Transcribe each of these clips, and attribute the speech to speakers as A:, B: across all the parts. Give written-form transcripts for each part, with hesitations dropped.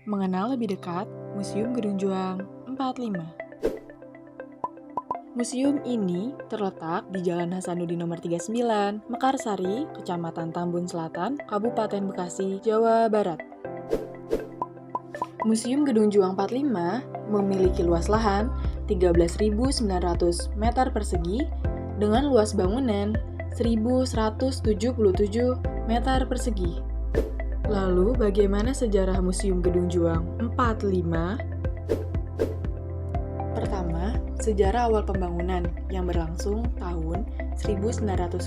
A: Mengenal lebih dekat Museum Gedung Juang 45. Museum ini terletak di Jalan Hasanuddin nomor 39, Mekarsari, Kecamatan Tambun Selatan, Kabupaten Bekasi, Jawa Barat. Museum Gedung Juang 45 memiliki luas lahan 13.900 meter persegi dengan luas bangunan 1.177 meter persegi. Lalu, bagaimana sejarah Museum Gedung Juang 45? Pertama, sejarah awal pembangunan yang berlangsung tahun 1906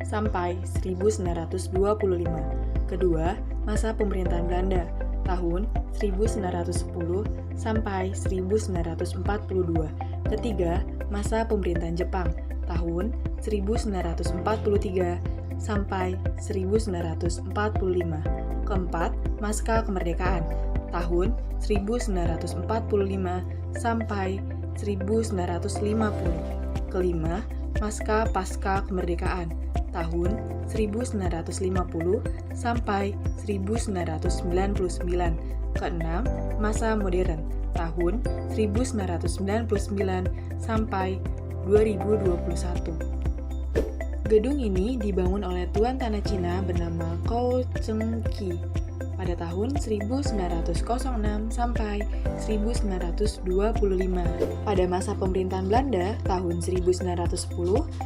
A: sampai 1925. Kedua, masa pemerintahan Belanda tahun 1910 sampai 1942. Ketiga, masa pemerintahan Jepang tahun 1943 sampai 1945. Keempat, pasca kemerdekaan tahun 1945 sampai 1950. Kelima, pasca kemerdekaan tahun 1950 sampai 1999. Keenam, masa modern tahun 1999 sampai 2021. Gedung ini dibangun oleh tuan tanah Cina bernama Kou Cheng Qi pada tahun 1906 sampai 1925. Pada masa pemerintahan Belanda tahun 1910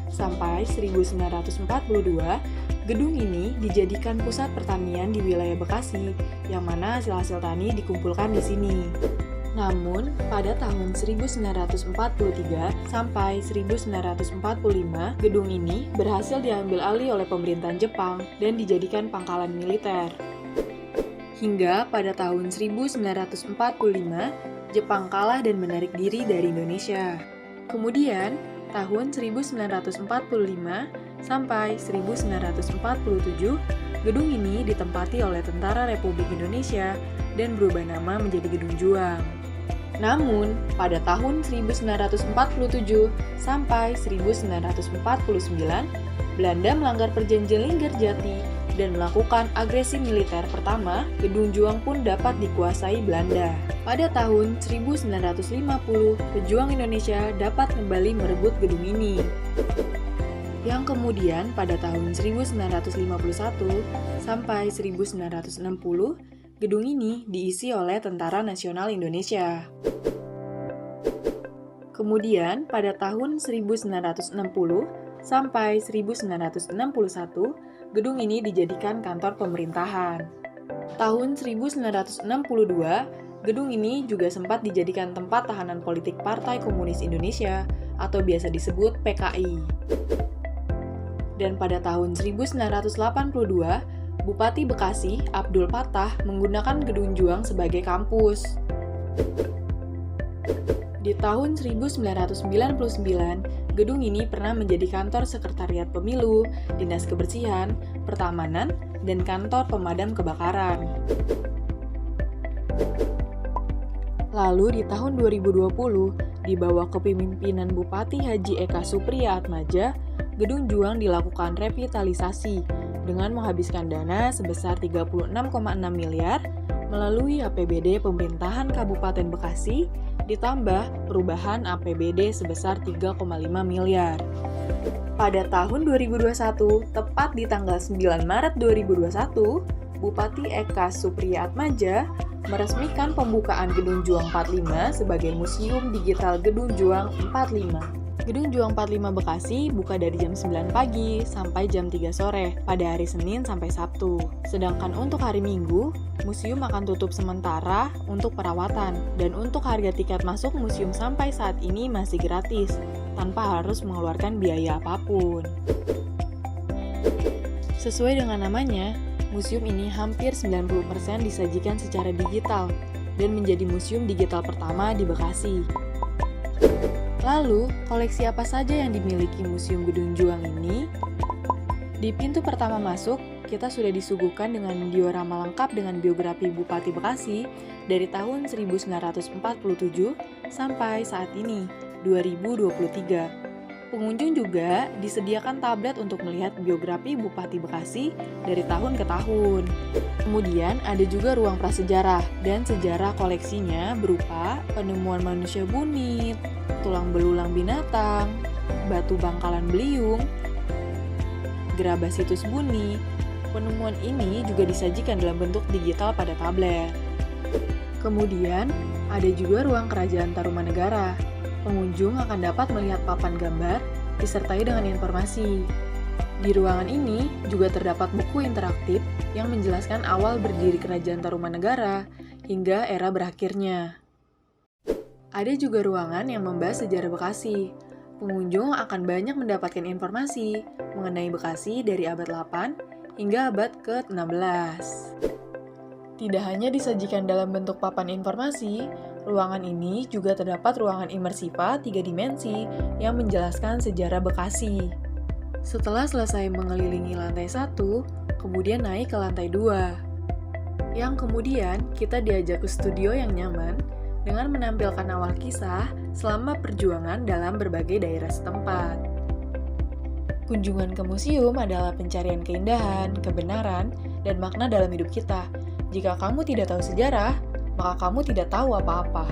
A: sampai 1942, gedung ini dijadikan pusat pertanian di wilayah Bekasi, yang mana hasil-hasil tani dikumpulkan di sini. Namun, pada tahun 1943 sampai 1945, gedung ini berhasil diambil alih oleh pemerintahan Jepang dan dijadikan pangkalan militer. Hingga pada tahun 1945, Jepang kalah dan menarik diri dari Indonesia. Kemudian, tahun 1945 sampai 1947, gedung ini ditempati oleh Tentara Republik Indonesia dan berubah nama menjadi Gedung Juang. Namun, pada tahun 1947 sampai 1949, Belanda melanggar perjanjian Linggarjati dan melakukan agresi militer pertama. Gedung Juang pun dapat dikuasai Belanda. Pada tahun 1950, pejuang Indonesia dapat kembali merebut gedung ini. Yang kemudian pada tahun 1951 sampai 1960, gedung ini diisi oleh Tentara Nasional Indonesia. Kemudian pada tahun 1960 sampai 1961, gedung ini dijadikan kantor pemerintahan. Tahun 1962, gedung ini juga sempat dijadikan tempat tahanan politik Partai Komunis Indonesia atau biasa disebut PKI. Dan pada tahun 1982, Bupati Bekasi, Abdul Patah, menggunakan Gedung Juang sebagai kampus. Di tahun 1999, gedung ini pernah menjadi kantor Sekretariat Pemilu, Dinas Kebersihan, Pertamanan, dan kantor pemadam kebakaran. Lalu di tahun 2020, di bawah kepemimpinan Bupati Haji Eka Supriatmadja, Gedung Juang dilakukan revitalisasi dengan menghabiskan dana sebesar 36,6 miliar melalui APBD pemerintahan Kabupaten Bekasi ditambah perubahan APBD sebesar 3,5 miliar. Pada tahun 2021, tepat di tanggal 9 Maret 2021, Bupati Eka Supriatmadja meresmikan pembukaan Gedung Juang 45 sebagai Museum Digital Gedung Juang 45. Gedung Juang 45 Bekasi buka dari jam 9 pagi sampai jam 3 sore pada hari Senin sampai Sabtu. Sedangkan untuk hari Minggu, museum akan tutup sementara untuk perawatan. Dan untuk harga tiket masuk museum sampai saat ini masih gratis, tanpa harus mengeluarkan biaya apapun. Sesuai dengan namanya, museum ini hampir 90% disajikan secara digital dan menjadi museum digital pertama di Bekasi. Lalu, koleksi apa saja yang dimiliki Museum Gedung Juang ini? Di pintu pertama masuk, kita sudah disuguhkan dengan diorama lengkap dengan biografi Bupati Bekasi dari tahun 1947 sampai saat ini, 2023. Pengunjung juga disediakan tablet untuk melihat biografi Bupati Bekasi dari tahun ke tahun. Kemudian ada juga ruang prasejarah dan sejarah koleksinya berupa penemuan manusia bunit, tulang belulang binatang, batu bangkalan beliung, gerabah situs buni. Penemuan ini juga disajikan dalam bentuk digital pada tablet. Kemudian ada juga ruang Kerajaan Tarumanegara. Pengunjung akan dapat melihat papan gambar disertai dengan informasi. Di ruangan ini juga terdapat buku interaktif yang menjelaskan awal berdiri Kerajaan Tarumanegara hingga era berakhirnya. Ada juga ruangan yang membahas sejarah Bekasi. Pengunjung akan banyak mendapatkan informasi mengenai Bekasi dari abad 8 hingga abad ke-16. Tidak hanya disajikan dalam bentuk papan informasi, ruangan ini juga terdapat ruangan imersiva 3 dimensi yang menjelaskan sejarah Bekasi. Setelah selesai mengelilingi lantai 1, kemudian naik ke lantai 2. Yang kemudian kita diajak ke studio yang nyaman dengan menampilkan awal kisah selama perjuangan dalam berbagai daerah setempat. Kunjungan ke museum adalah pencarian keindahan, kebenaran, dan makna dalam hidup kita. Jika kamu tidak tahu sejarah, maka kamu tidak tahu apa-apa.